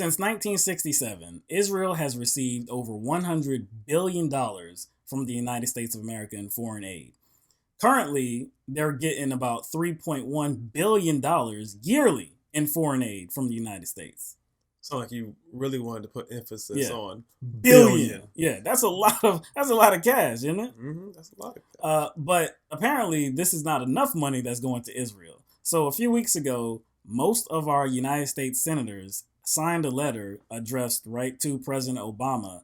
Since 1967, Israel has received over $100 billion from the United States of America in foreign aid. Currently, they're getting about $3.1 billion yearly in foreign aid from the United States. So like you really wanted to put emphasis on billion. Yeah, that's a lot of cash, isn't it? That's a lot of cash. But apparently, this is not enough money that's going to Israel. So a few weeks ago, most of our United States senators signed a letter addressed right to President Obama,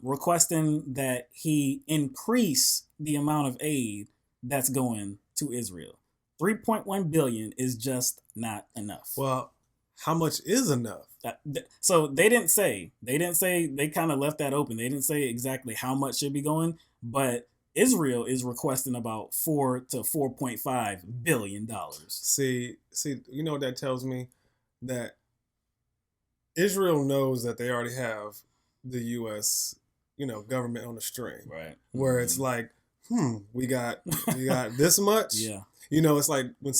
requesting that he increase the amount of aid that's going to Israel. 3.1 billion is just not enough. Well, how much is enough? So they didn't say. They kind of left that open. They didn't say exactly how much should be going, but Israel is requesting about $4 to $4.5 billion. See, you know what that tells me? That Israel knows that they already have the U.S., government on the string, right? Where it's like, we got this much. Yeah. It's like when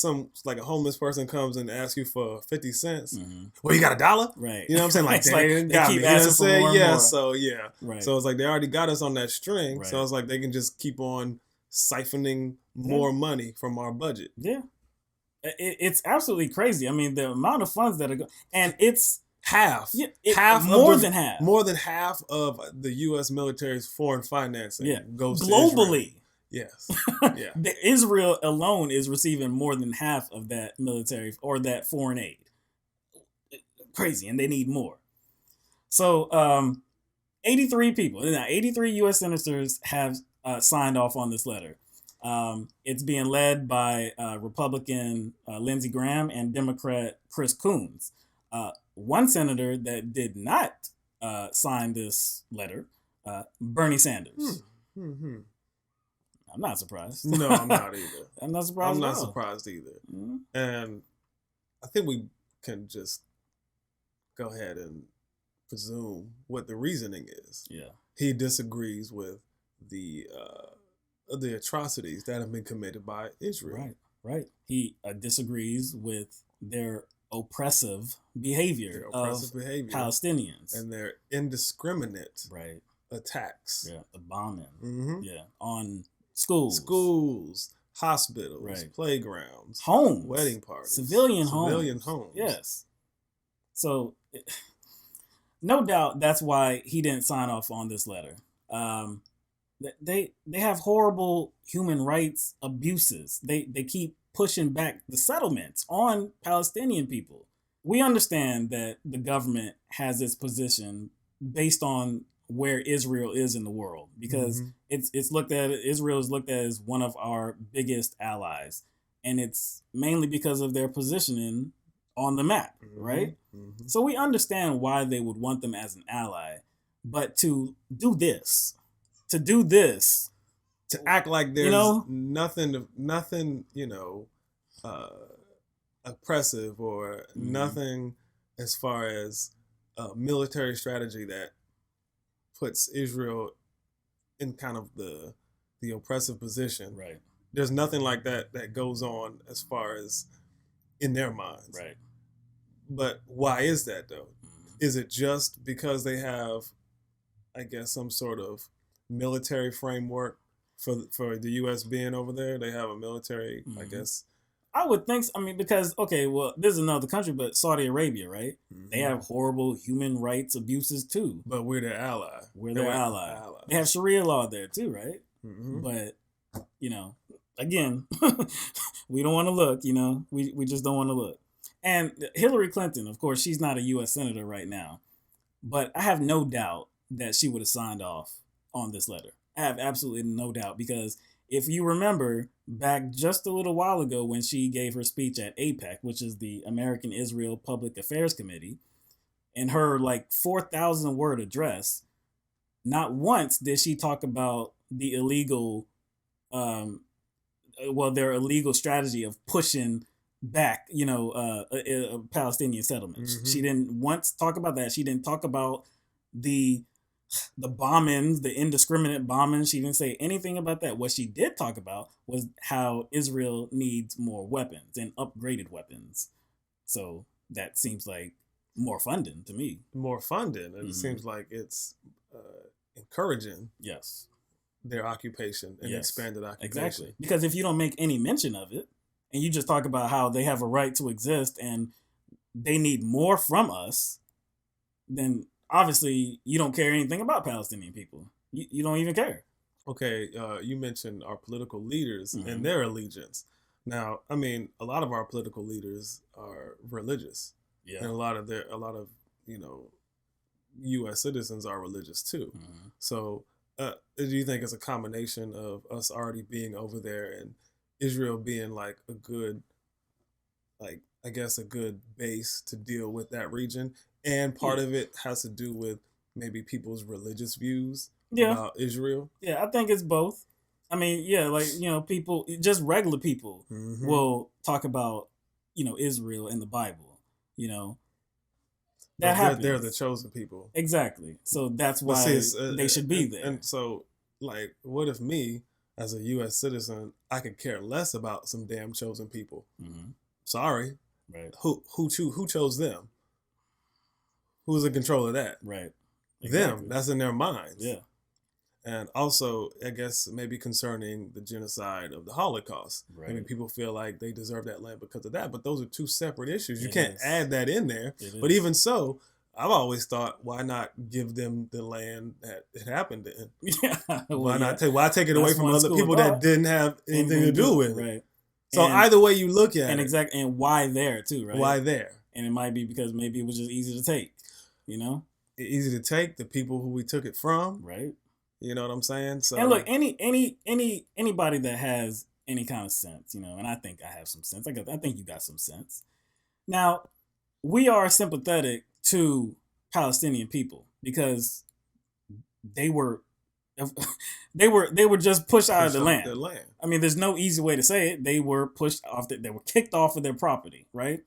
a homeless person comes and asks you for 50 cents. Well, you got $1? Right. You know what I'm saying? Like, they keep asking for more and more. So, yeah. Right. So it's like they already got us on that string. Right. So it's like they can just keep on siphoning more money from our budget. Yeah. It's absolutely crazy. I mean, the amount of funds that are going, and it's half. Yeah, more than half. More than half of the U.S. military's foreign financing goes globally. To Yes. Yeah. Israel alone is receiving more than half of that military or that foreign aid. Crazy, and they need more. So, 83 people, 83 U.S. senators have signed off on this letter. It's being led by Republican Lindsey Graham and Democrat Chris Coons. One senator that did not sign this letter, Bernie Sanders. I'm not surprised. No, I'm not either. I'm not surprised. I'm not surprised either. Mm-hmm. And I think we can just go ahead and presume what the reasoning is. Yeah. He disagrees with the atrocities that have been committed by Israel. Right. He disagrees with their oppressive behavior of Palestinians and their indiscriminate attacks. Yeah, the bombing. Yeah, on schools, hospitals, playgrounds, homes, wedding parties, civilian homes. Yes. So, no doubt that's why he didn't sign off on this letter. They have horrible human rights abuses. They keep pushing back the settlements on Palestinian people. We understand that the government has its position based on where Israel is in the world, because Israel is looked at as one of our biggest allies, and it's mainly because of their positioning on the map, right? So we understand why they would want them as an ally, but to act like there's nothing, oppressive or nothing as far as a military strategy that puts Israel in kind of the oppressive position. Right. There's nothing like that goes on as far as in their minds. Right. But why is that though? Is it just because they have, I guess, some sort of military framework for the U.S. being over there? They have a military, I guess. I would think so. I mean, because, this is another country, but Saudi Arabia, right? They have horrible human rights abuses too. But we're their ally. We're their ally. They have Sharia law there too, right? But, again, we don't want to look, we just don't want to look. And Hillary Clinton, of course, she's not a U.S. senator right now, but I have no doubt that she would have signed off on this letter. I have absolutely no doubt, because if you remember back just a little while ago when she gave her speech at AIPAC, which is the American Israel Public Affairs Committee, in her 4,000 word address, not once did she talk about the illegal, their illegal strategy of pushing back, Palestinian settlements. She didn't once talk about that. She didn't talk about the bombings, the indiscriminate bombings. She didn't say anything about that. What she did talk about was how Israel needs more weapons and upgraded weapons. So that seems like more funding to me. More funding, and it seems like it's encouraging. Yes. Their occupation and expanded occupation. Exactly. Because if you don't make any mention of it, and you just talk about how they have a right to exist and they need more from us, then obviously you don't care anything about Palestinian people. You don't even care. Okay, you mentioned our political leaders and their allegiance. Now, I mean, a lot of our political leaders are religious, and a lot of U.S. citizens are religious too. So, do you think it's a combination of us already being over there and Israel being like a good, I guess, a good base to deal with that region, and part of it has to do with maybe people's religious views about Israel? Yeah, I think it's both. I mean, people, just regular people will talk about, Israel in the Bible, That happens. They're the chosen people. Exactly. So that's why they should be there. And so, what if me, as a U.S. citizen, I could care less about some damn chosen people? Sorry. Right. Who chose them? Who's in control of that? Right. Exactly. Them. That's in their minds. Yeah. And also, I guess, maybe concerning the genocide of the Holocaust. Right. Maybe people feel like they deserve that land because of that. But those are two separate issues. You can't add that in there. But even so, I've always thought, why not give them the land that it happened in? Yeah. Why take it away from other people that didn't have anything to do with it? Right. So either way you look at it. And why there too, right? Why there? And it might be because maybe it was just easy to take, Easy to take, the people who we took it from. Right. You know what I'm saying? So, and look, anybody that has any kind of sense, and I think I have some sense. I think you got some sense. Now, we are sympathetic to Palestinian people because they were just pushed out of the land. I mean, there's no easy way to say it. They were pushed off. They were kicked off of their property, right?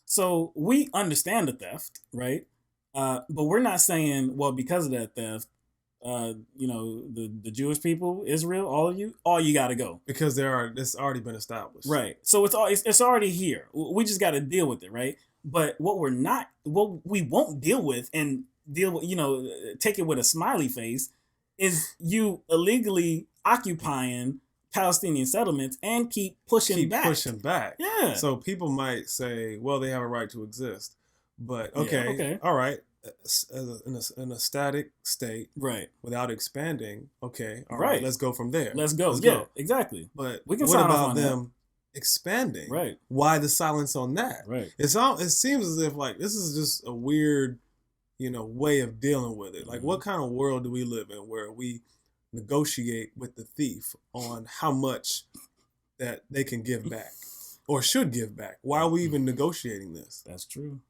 So we understand the theft, right? But we're not saying, well, because of that theft, the Jewish people, Israel, all you got to go because it's already been established, right? So it's already here. We just got to deal with it, right? But what we won't deal with and take it with a smiley face is you illegally occupying Palestinian settlements and keep pushing back. Yeah. So people might say, well, they have a right to exist, but okay. All right. In a static state, right, without expanding, okay, all right, let's go from there. Let's go. Exactly. But what about them expanding? Right. Why the silence on that? Right. It seems as if this is just a weird, way of dealing with it. Like, what kind of world do we live in where we negotiate with the thief on how much that they can give back or should give back? Why are we even negotiating this? That's true.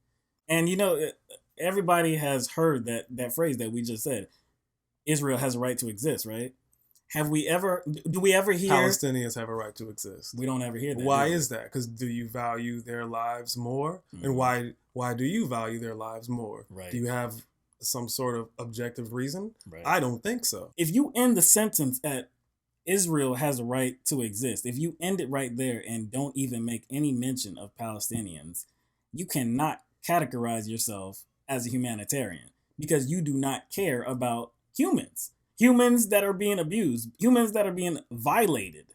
And everybody has heard that phrase that we just said. Israel has a right to exist, right? Do we ever hear Palestinians have a right to exist? We don't ever hear that. Why is that? Because do you value their lives more? And why do you value their lives more? Right. Do you have some sort of objective reason? Right. I don't think so. If you end the sentence at Israel has a right to exist, if you end it right there and don't even make any mention of Palestinians, you cannot categorize yourself as a humanitarian because you do not care about humans that are being abused, humans that are being violated,